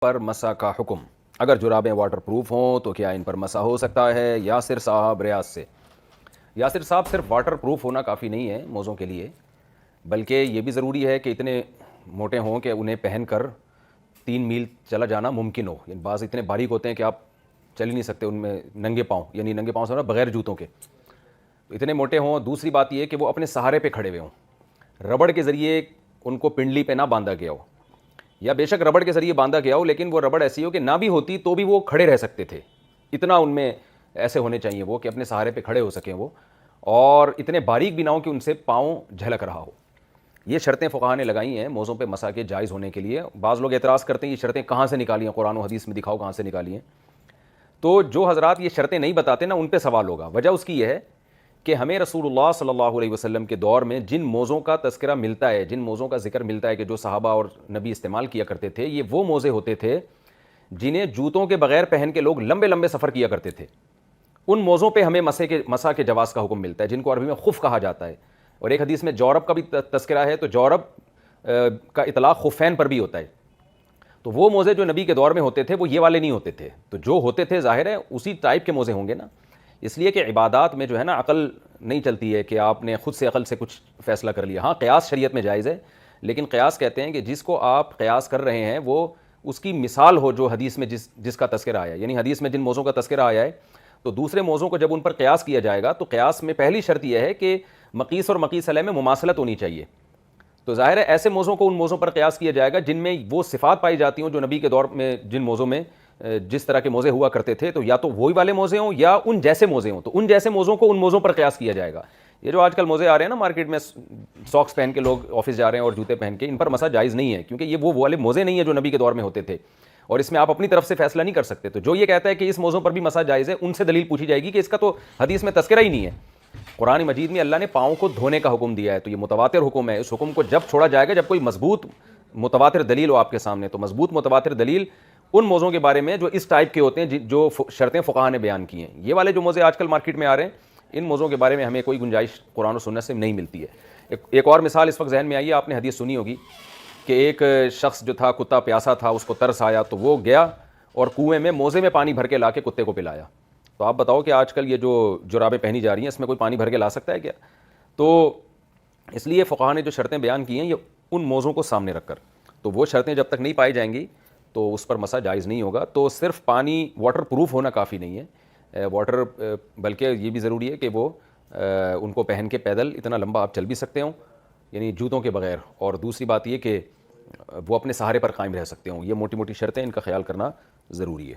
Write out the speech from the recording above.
پر مسح کا حکم، اگر جرابیں واٹر پروف ہوں تو کیا ان پر مسح ہو سکتا ہے؟ یاسر صاحب ریاض سے۔ یاسر صاحب، صرف واٹر پروف ہونا کافی نہیں ہے موزوں کے لیے، بلکہ یہ بھی ضروری ہے کہ اتنے موٹے ہوں کہ انہیں پہن کر 3 میل چلا جانا ممکن ہو۔ یعنی بعض اتنے باریک ہوتے ہیں کہ آپ چل ہی نہیں سکتے ان میں ننگے پاؤں، یعنی ننگے پاؤں سے بغیر جوتوں کے، اتنے موٹے ہوں۔ دوسری بات یہ کہ وہ اپنے سہارے پہ کھڑے ہوئے ہوں، ربڑ کے ذریعے ان کو پنڈلی پہ نہ باندھا گیا ہو، یا بے شک ربڑ کے ذریعے باندھا گیا ہو لیکن وہ ربڑ ایسی ہو کہ نہ بھی ہوتی تو بھی وہ کھڑے رہ سکتے تھے، اتنا ان میں ایسے ہونے چاہیے وہ کہ اپنے سہارے پہ کھڑے ہو سکیں وہ، اور اتنے باریک بھی نہ ہو کہ ان سے پاؤں جھلک رہا ہو۔ یہ شرطیں فقہا نے لگائی ہیں موزوں پہ مسح کے جائز ہونے کے لیے۔ بعض لوگ اعتراض کرتے ہیں یہ شرطیں کہاں سے نکالی ہیں، قرآن و حدیث میں دکھاؤ کہاں سے نکالی ہیں۔ تو جو حضرات یہ شرطیں نہیں بتاتے نا ان پہ سوال ہوگا۔ وجہ اس کی یہ ہے کہ ہمیں رسول اللہ صلی اللہ علیہ وسلم کے دور میں جن موزوں کا تذکرہ ملتا ہے، جن موزوں کا ذکر ملتا ہے کہ جو صحابہ اور نبی استعمال کیا کرتے تھے، یہ وہ موزے ہوتے تھے جنہیں جوتوں کے بغیر پہن کے لوگ لمبے لمبے سفر کیا کرتے تھے۔ ان موزوں پہ ہمیں مسح کے جواز کا حکم ملتا ہے، جن کو عربی میں خف کہا جاتا ہے، اور ایک حدیث میں جورب کا بھی تذکرہ ہے، تو جورب کا اطلاق خفین پر بھی ہوتا ہے۔ تو وہ موزے جو نبی کے دور میں ہوتے تھے وہ یہ والے نہیں ہوتے تھے، تو جو ہوتے تھے ظاہر ہے اسی ٹائپ کے موزے ہوں گے نا۔ اس لیے کہ عبادات میں جو ہے نا عقل نہیں چلتی ہے کہ آپ نے خود سے عقل سے کچھ فیصلہ کر لیا۔ ہاں قیاس شریعت میں جائز ہے، لیکن قیاس کہتے ہیں کہ جس کو آپ قیاس کر رہے ہیں وہ اس کی مثال ہو جو حدیث میں جس کا تذکرہ آیا ہے۔ یعنی حدیث میں جن موضوع کا تذکرہ آیا ہے تو دوسرے موضوع کو جب ان پر قیاس کیا جائے گا تو قیاس میں پہلی شرط یہ ہے کہ مقیس اور مقیس علیہ میں مماثلت ہونی چاہیے۔ تو ظاہر ہے ایسے موضوع کو ان موضوع پر قیاس کیا جائے گا جن میں وہ صفات پائی جاتی ہوں جو نبی کے دور میں جن موضوع میں جس طرح کے موزے ہوا کرتے تھے، تو یا تو وہی والے موزے ہوں یا ان جیسے موزے ہوں، تو ان جیسے موزوں کو ان موزوں پر قیاس کیا جائے گا۔ یہ جو آج کل موزے آ رہے ہیں نا مارکیٹ میں، ساکس پہن کے لوگ آفس جا رہے ہیں اور جوتے پہن کے، ان پر مسح جائز نہیں ہے، کیونکہ یہ وہ والے موزے نہیں ہیں جو نبی کے دور میں ہوتے تھے، اور اس میں آپ اپنی طرف سے فیصلہ نہیں کر سکتے۔ تو جو یہ کہتا ہے کہ اس موضوع پر بھی مسح جائز ہے، ان سے دلیل پوچھی جائے گی کہ اس کا تو حدیث میں تذکرہ ہی نہیں ہے۔ قرآن مجید میں اللہ نے پاؤں کو دھونے کا حکم دیا ہے، تو یہ متواتر حکم ہے۔ اس حکم کو جب چھوڑا جائے گا جب کوئی مضبوط متواتر دلیل ہو آپ کے سامنے، تو مضبوط متواتر دلیل ان موضوعوں کے بارے میں جو اس ٹائپ کے ہوتے ہیں جو شرطیں فقہا نے بیان کی ہیں۔ یہ والے جو موضوع آج کل مارکیٹ میں آ رہے ہیں، ان موضوعوں کے بارے میں ہمیں کوئی گنجائش قرآن و سنت سے نہیں ملتی ہے۔ ایک اور مثال اس وقت ذہن میں آئی ہے، آپ نے حدیث سنی ہوگی کہ ایک شخص جو تھا کتا پیاسا تھا، اس کو ترس آیا تو وہ گیا اور کنویں میں موزے میں پانی بھر کے لا کے کتے کو پلایا۔ تو آپ بتاؤ کہ آج کل یہ جو جرابیں پہنی جا رہی ہیں اس میں کوئی پانی بھر کے لا سکتا ہے کیا؟ تو اس لیے فقہا نے جو شرطیں بیان کی ہیں یہ ان موضوعوں کو سامنے رکھ کر، تو وہ شرطیں جب تک نہیں پائی جائیں گی تو اس پر مسح جائز نہیں ہوگا۔ تو صرف پانی واٹر پروف ہونا کافی نہیں ہے، بلکہ یہ بھی ضروری ہے کہ وہ ان کو پہن کے پیدل اتنا لمبا آپ چل بھی سکتے ہوں، یعنی جوتوں کے بغیر، اور دوسری بات یہ کہ وہ اپنے سہارے پر قائم رہ سکتے ہوں۔ یہ موٹی موٹی شرطیں، ان کا خیال کرنا ضروری ہے۔